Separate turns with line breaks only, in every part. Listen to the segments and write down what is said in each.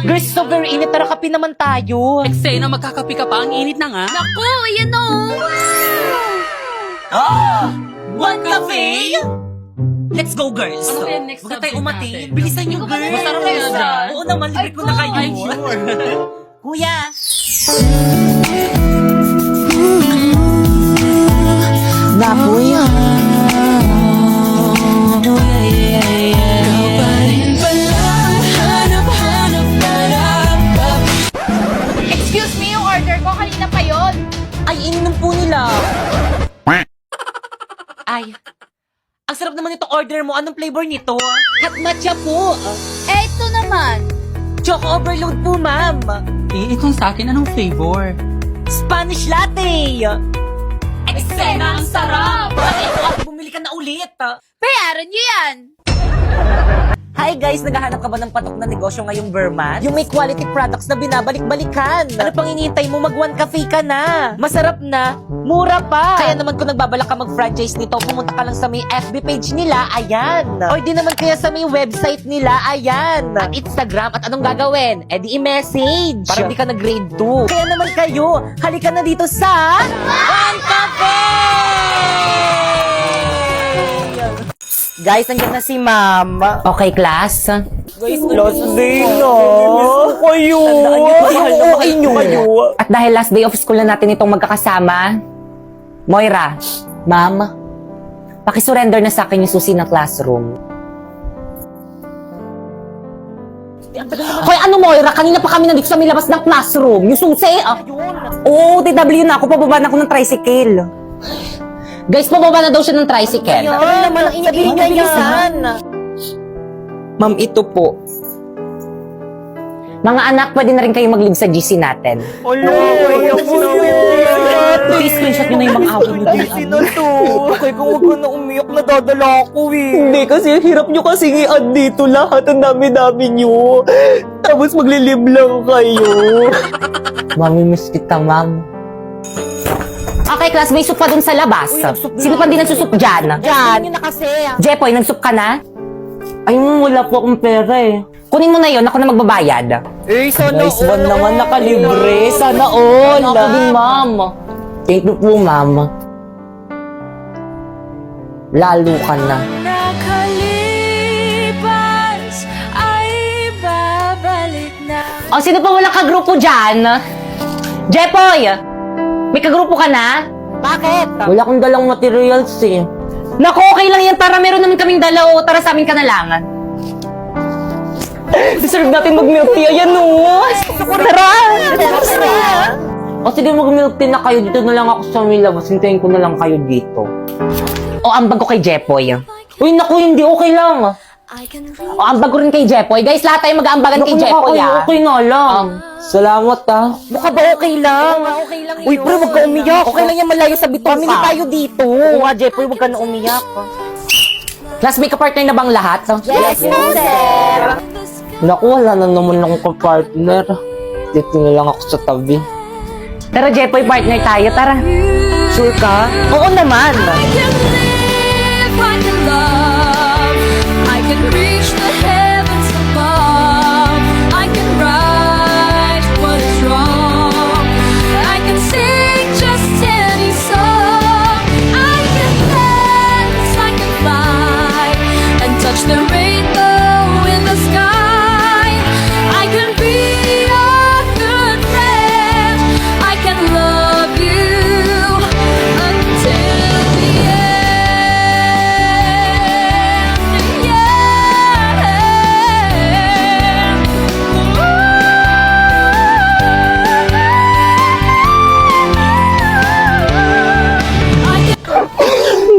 Girls, so very init. Tara, kape naman tayo.
Eksena, magkakapi ka pa. Ang init na nga.
Naku, ayan o.
One cafe? Let's go, girls.
Ano kaya next
Huwag tayo
subject
umati.
natin?
Bilisan nyo, girls.
Masarap kaya dyan?
Oo naman, libre ko na kayo.
Ay, sure.
Kuya. Napoy.
Excuse me, yung order ko kanina pa yon.
Ay, ininom po nila. Ay, ang sarap naman itong order mo. Anong flavor nito? Hot matcha po.
Eh, ito naman.
Choco overload po, ma'am.
Eh, itong sa akin, anong flavor?
Spanish latte.
Eksena, ang sarap.
Ate, bumili ka na ulit.
Bayaran niyo yan.
Hi guys, naghahanap ka ba ng patok na negosyo ngayong Verman? Yung may quality products na binabalik-balikan. Ano pang hinihintay mo? Mag-one cafe ka na. Masarap na, mura pa. Kaya naman kung nagbabalak ka mag-franchise nito, pumunta ka lang sa may FB page nila, ayan. Or di naman kaya sa may website nila, ayan. At Instagram, at anong gagawin? Eh di i-message. Para di ka nag-grade 2. Kaya naman kayo, halika na dito sa One Cafe! Guys, nandiyan na si ma'am. Okay, class? Guys, last day na. Kayo.
At dahil last day of school na natin itong magkakasama, Moira, ma'am, pakisurrender na sa akin yung susi ng classroom. Hoy, ano Moira? Kanina pa kami nandito sa may labas ng classroom. Yung susi, Oo, TW na ako. Pababa na ako ng tricycle. Guys, pababa na daw siya ng tricycle.
Ano naman ang iniiling niya yan?
Ma'am, ito po. Mga anak, pwede na rin kayo mag-leave sa GC natin.
I-screenshot nyo na yung mga away nyo din. Sino to? Okay, kung huwag ka na umiyak, nadadala ako eh.
Hindi, kasi hirap nyo kasi i-add dito lahat. Ang dami-dami nyo. Tapos magli-live lang kayo. Mami, miss kita, ma'am. Okay, class, may soup pa dun sa labas. Sino pa din nagsusup dyan?
Yan. Yun na kasi.
Jepoy, nagsup ka na? Ay, wala po akong pera eh. Kunin mo na yon, ako na magbabayad.
Eh, sana
Nice one naman, nakalibre. Sana all. Ako din, ma'am. Thank you po, ma'am. Lalo ka na.
Nakalipas ay babalik na.
O, sino pa walang kagrupo dyan? Jepoy! May kagrupo ka na?
Bakit?
Wala akong dalang materials eh. Naku, okay lang yan. Tara, meron naman kaming dala o. Tara sa amin ka na lang. Deserve natin mag-milk tea. Ayan o. Tara! O sige, mag-milk tea na kayo. Dito na lang ako sa may labas. Hintayin ko na lang kayo dito. O, ambag ko kay Jepoy. Uy, naku, hindi. Okay lang. O, ambag ko rin kay Jepoy. Guys, lahat tayo mag-aambagan kay Jepoy, Okay na lang. Salamat,
Mukha ba okay lang? Okay lang yun. Uy, pre, huwag ka umiyak. Okay lang yan, malayo sa bitong
Family
tayo dito. Oo nga, Jeffrey, huwag ka na umiyak.
Class, may kapartner na bang lahat?
Yes, sir.
Naku, wala na naman akong kapartner. Dito na lang ako sa tabi. Tara, Jepoy, partner tayo. Tara.
Sure ka? Oo naman.
I can live, I can love, I can reach the heavens above, I can right what is wrong, I can sing just any song, I can dance, I can fly, and touch the rainbow in the sky, I can be a good friend, I can love you until the end. Yeah.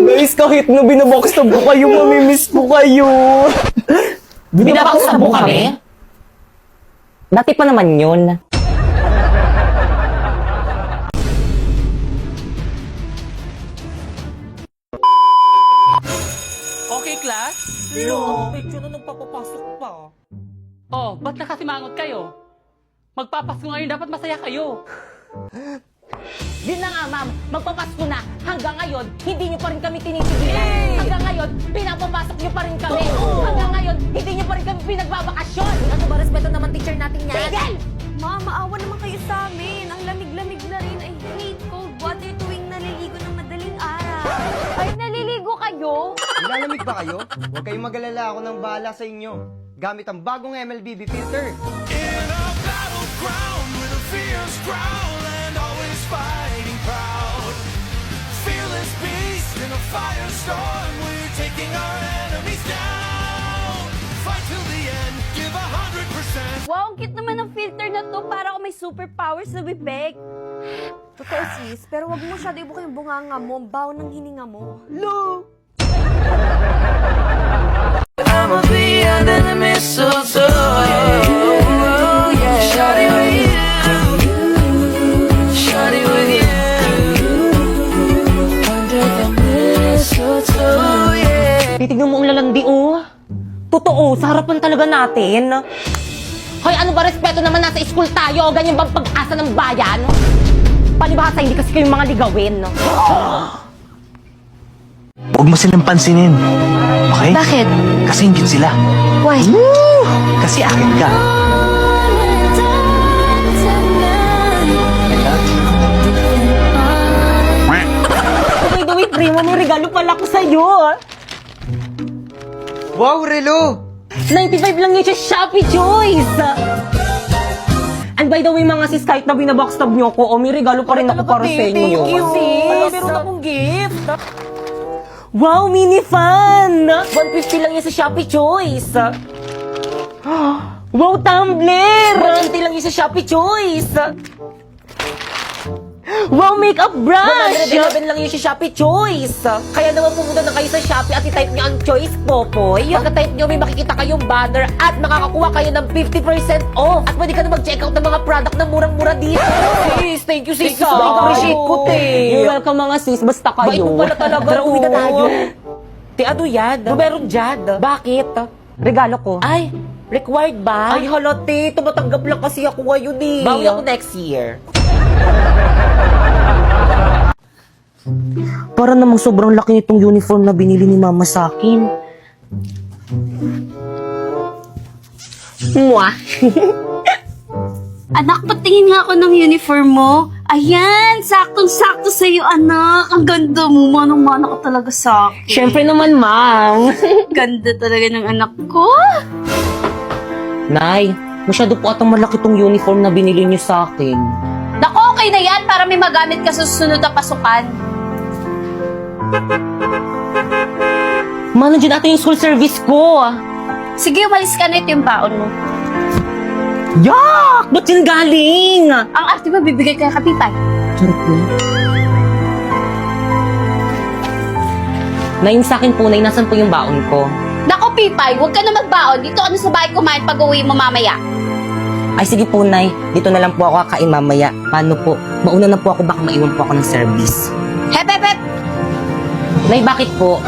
Guys, kahit na binabackstab ko kayo, mamimiss ko kayo. Binabackstab mo kami? Dati pa naman yun.
Okay, class?
Hello. Medyo na nagpapapasok pa.
Oh, ba't nakasimangot kayo? Magpapasko ngayon, dapat masaya kayo.
Yun na nga, ma'am. Magpapasko na. Hanggang ngayon, hindi niyo pa rin kami tinitigilan. Hanggang ngayon, pinapapasok niyo pa rin kami. Hanggang ngayon, hindi niyo pa rin kami pinagbabakasyon.
Ano ba, respeto naman teacher natin
Nalalamig ba kayo? Huwag kayong mag-alala, ako nang bahala sa inyo. Gamit ang bagong MLBB filter.
In a battleground with a fierce growl and always fighting proud. Fearless beast in a firestorm, we're taking our enemies down. Fight till the end, give 100%.
Wow, ang cute naman ng filter na to. Para ako may superpowers sa bibig. Totoo sis, pero wag mo masyado ibuka yung bunganga mo. Ang baho ng hininga mo.
I'ma be under the mistletoe, yeah. Shawty with you, shawty with you, under the mistletoe, yeah.
Titignan mo ang lalandi, oh. Totoo, sa harapan talaga natin. Hoy, ano ba respeto naman, nasa school tayo? Ganyan bang pag-asa ng bayan? Palibhasa, hindi kasi kayong mga ligawin.
Huwag mo silang pansinin. Okay?
Bakit?
Kasi ingit sila.
Why?
Kasi akin ka.
By the way, Primo, may regalo pala ko sa'yo.
Wow, Relo!
95 lang yun sa Shopee Choice. And by the way, mga sis, kahit na binabackstab niyo ako, may regalo pa rin ako para sa inyo.
Thank you, sis.
Meron akong gift. Wow, mini fan! 150 lang yan sa Shopee Choice. Wow, tumbler! 180 lang yan sa Shopee Choice. Wow, makeup brush! 111 lang yun sa Shopee Choice. Kaya naman pumunta na kayo sa Shopee at i-type nyo ang Choice Popoy. Pagka-type nyo, may makikita kayong banner at makakakuha kayo ng 50% off. At pwede ka na mag-check out ng mga product na murang-mura dito. Sis, thank you, sis.
Thank you, sis.
Appreciate ko, te. You're welcome, mga sis. Basta kayo.
Bait mo pala talaga.
Tara, uwi na tayo.
Te, ano yan? Meron dyan.
Bakit? Regalo ko.
Ay, required ba? Ay, halate. Tumatanggap lang kasi ako ngayon eh. Bawi ako next year.
Para namang sobrang laki nitong uniform na binili ni mama sa akin. Mwah!
Anak, patingin nga ako ng uniform mo. Ayan, saktong-sakto sa'yo, anak. Ang ganda mo. Manong-mana ka talaga sa akin.
Siyempre naman, ma'am.
Ganda talaga ng anak ko.
Nay, masyado po atang malaki tong uniform na binili niyo sa akin.
Naku, okay na yan para may magamit ka sa susunod na pasukan.
Ma, nandiyan natin yung school service ko.
Sige, umalis ka na, ito yung baon mo.
Yak! Ba't yun galing?
Ang arte ba bibigay kay Kapitay?
Charot na. Nay, yung sa akin po, Nay, nasan po yung baon ko?
Naku, Pipay, huwag ka na magbaon. Dito ka na sa bahay kumain pag uwi mo mamaya.
Ay, sige po, Nay. Dito na lang po ako kakain mamaya. Paano po? Mauna na po ako, baka maiwan po ako ng service.
Hep, hep, hep!
Nay, bakit po?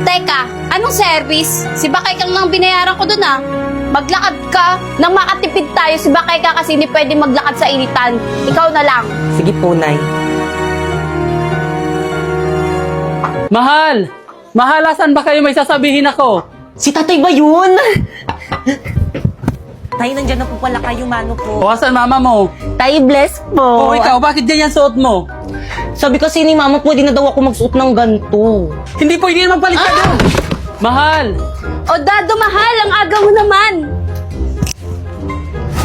Teka, anong service? Si Bakay kang lang binayaran ko dun ah. Maglakad ka. Nang makatipid tayo, si Bakay ka kasi hindi pwede maglakad sa initan. Ikaw na lang.
Sige po, Nay.
Mahal! Mahal, asan ba kayo? May sasabihin ako.
Si tatay ba yun?
Tay, nandyan na po pala kayo, mano po.
O, asan mama mo?
Tay, bless po.
O, ikaw, bakit ganyan suot mo?
Sabi kasi ni mama, pwede na daw ako magsuot ng ganito.
Hindi pwede naman palit ka doon. Mahal!
O Dado, mahal, ang aga mo naman.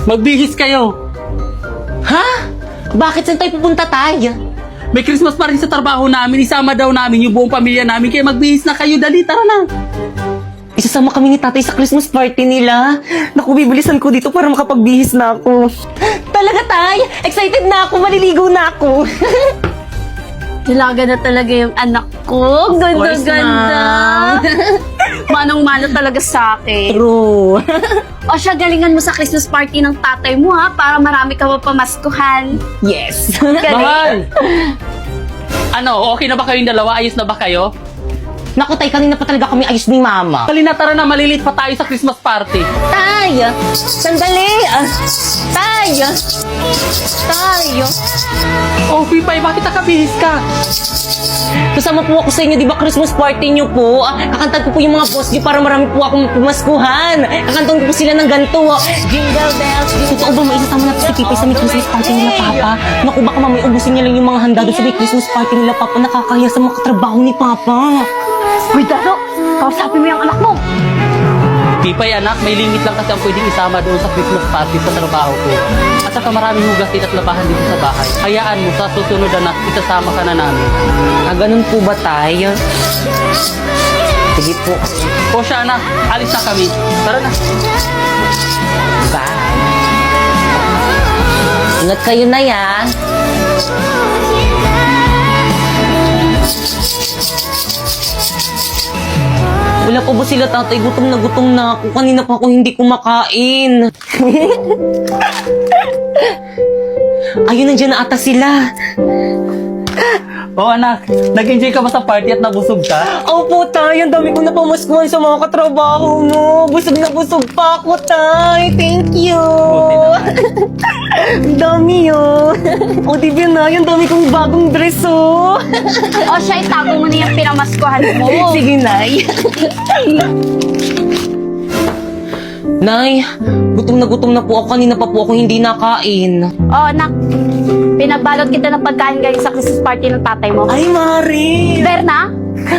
Magbihis kayo.
Ha? Bakit saan tayo pupunta, Tay?
May Christmas pa rin sa trabaho namin. Isama daw namin yung buong pamilya namin. Kaya magbihis na kayo. Dali, tara na.
Isasama kami ni tatay sa Christmas party nila. Naku, bibilisan ko dito para makapagbihis na ako. Talaga, Tay? Excited na ako, maliligo na ako.
Hilaga na talaga yung anak ko. Ganda-ganda. Manong-mano talaga sa akin.
True.
O siya, galingan mo sa Christmas party ng tatay mo ha, para marami ka mapamaskuhan.
Yes.
Mahal! Ano, okay na ba kayong dalawa? Ayos na ba kayo?
Naku, Tay, kanina pa talaga kami ayos ni mama.
Dali na, tara na. Malilit pa tayo sa Christmas party.
Tay! Sandali! Tay! Tay!
Oh, Pipay, bakit nakabihis ka?
Kasama po ako sa inyo, di ba Christmas party niyo po? Kakantan ko po yung mga boss niyo para marami po akong pumaskuhan. Kakantan ko po sila ng ganito. Jingle bells, totoo ba maisasama natin si Pipay sa may Christmas party nila, Papa? Naku, baka mamay ubusin niya lang yung mga handa doon sa may Christmas party nila, Papa. Nakakaya sa mga katrabaho ni Papa.
Uy, Dado, Kausapin mo yung anak mo.
Pipay anak, may limit lang kasi ang pwedeng isama doon sa Christmas party sa trabaho ko. At saka maraming hugasin at labahan dito sa bahay. Hayaan mo, sa susunod anak, isasama ka na namin.
Ganun po ba tayo? Sige po.
O siya anak, alis na kami. Tara na.
Bye. Ingat kayo na yan. Wala pa ba sila tatay? Gutom na ako. Kanina pa ako hindi kumakain. Ayun, nandiyan na ata sila.
O anak, nag-enjoy ka ba sa party at nabusog ka?
Opo, tay. Ang dami ko na pamaskuhan sa mga katrabaho mo. Busog na busog pa ako, tay. Thank you.
Buti naman.
Ang dami, oh. O, di ba na? Ang dami kong bagong dress, oh.
O siya, itago mo na yung pinamaskuhan mo.
Sige, Nay. Nay, gutom na po ako. Kanina pa po ako hindi nakain.
O anak, pinabalot kita ng pagkain galing sa Christmas party ng tatay mo.
Ay, Mari.
Berna?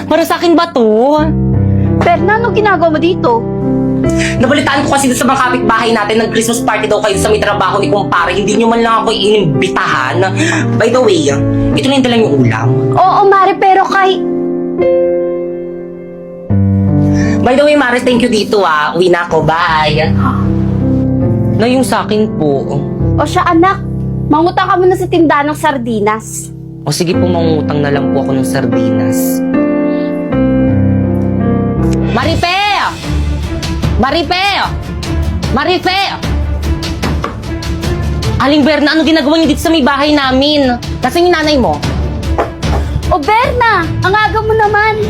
Para sa akin ba to?
Berna, anong ginagawa mo dito?
Nabalitaan ko kasi sa mga kapitbahay natin ng Christmas party daw kayo sa may trabaho ni kumpare. Hindi nyo man lang ako inimbitahan. By the way, ito na yung dalang yung ulam.
Oo, Mari, pero
By the way, Mari, thank you dito, ah. Uwi na ako. Bye. Na yung sa akin po.
O siya, anak, mangutang ka muna sa tindahan ng sardinas.
O sige po, mangutang na lang po ako ng sardinas. Marife! Marife! Marife! Aling Berna, ano ginagawa niyo dito sa may bahay namin? Nasaan yung nanay mo?
O Berna, ang aga mo naman.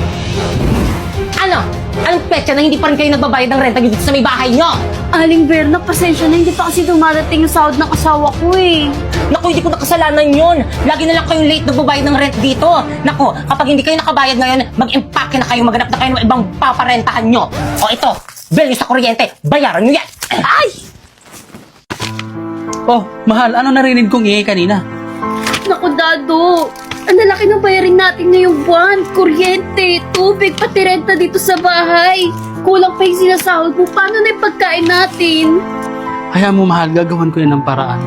Ano? Anong petsa na hindi pa rin kayo nagbabayad ng renta dito sa may bahay niyo?
Aling Berna, pasensya na, hindi pa kasi dumadating yung sahod ng asawa ko eh.
Naku, hindi ko nakasalanan yun. Lagi na lang kayong late nagbabayad ng rent dito. Naku, kapag hindi kayo nakabayad ngayon, mag-impake na kayo, maghanap na kayo ng ibang paparentahan nyo. O ito, bill nyo sa kuryente, bayaran nyo yan.
Ay!
Oh, mahal, ano narinig kong ingay kanina?
Naku, Dado. Ang lalaki ng bayarin natin ngayong buwan. Kuryente, tubig, pati renta dito sa bahay. Kulang pa yung sinasahod mo. Paano na yung pagkain natin?
Hayaan mo mahal, gagawan ko yan ng paraan.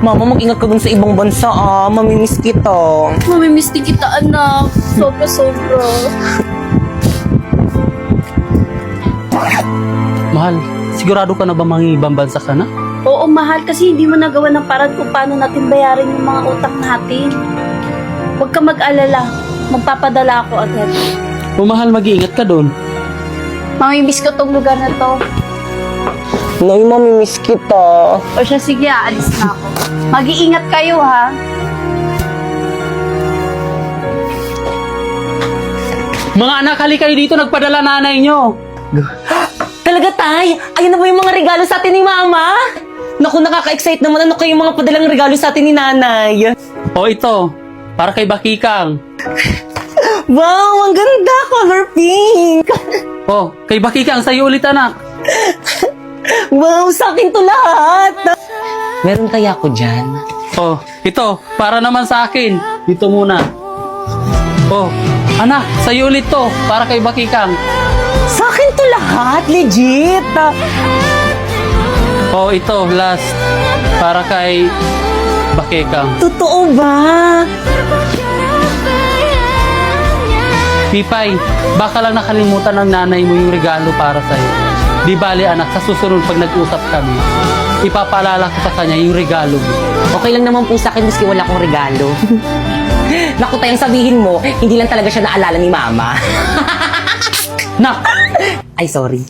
Mama, mag-ingat ka dun sa ibang bansa, ah. Mamimiss kita.
Mamimiss din kita, anak. Sobra-sobra.
Mahal, sigurado ka na ba mangibang bansa ka na?
Oo, mahal, kasi hindi mo nagawa ng paraan kung paano natin bayarin yung mga utang natin. Huwag ka mag-alala. Magpapadala ako agad.
O mahal, mag-iingat ka doon.
Mamimiss ko tong lugar na to.
Nay, mamimiss kita.
O siya, sige, aalis na ako. Mag-iingat kayo, ha?
Mga anak, hali kayo dito, nagpadala nanay nyo.
Talaga, tay? Ayun na ba yung mga regalo sa atin ni Mama? Naku, nakaka-excite naman. Ano kayo yung mga padalang regalo sa atin ni Nanay?
O ito, para kay Bakikang.
Wow, ang ganda! Color pink!
O, kay Bakikang, sa'yo ulit anak.
Wow, sa akin to lahat! Meron kaya ako dyan?
O, ito, para naman sa akin. Dito muna. O, anak, sa'yo ulit to, para kay Bakikang.
Sa akin to lahat? Legit!
O, ito, last, para kay Bakikang.
Totoo ba?
Pipay, baka lang nakalimutan ng nanay mo yung regalo para sa'yo. Di bali anak, sa susunod pag nag-usap kami, ipapaalala ko sa kanya yung regalo mo.
Okay lang naman po sa akin, miski wala akong regalo. Naku, tayong sabihin mo, hindi lang talaga siya naalala ni Mama.
Nak!
Ay, sorry.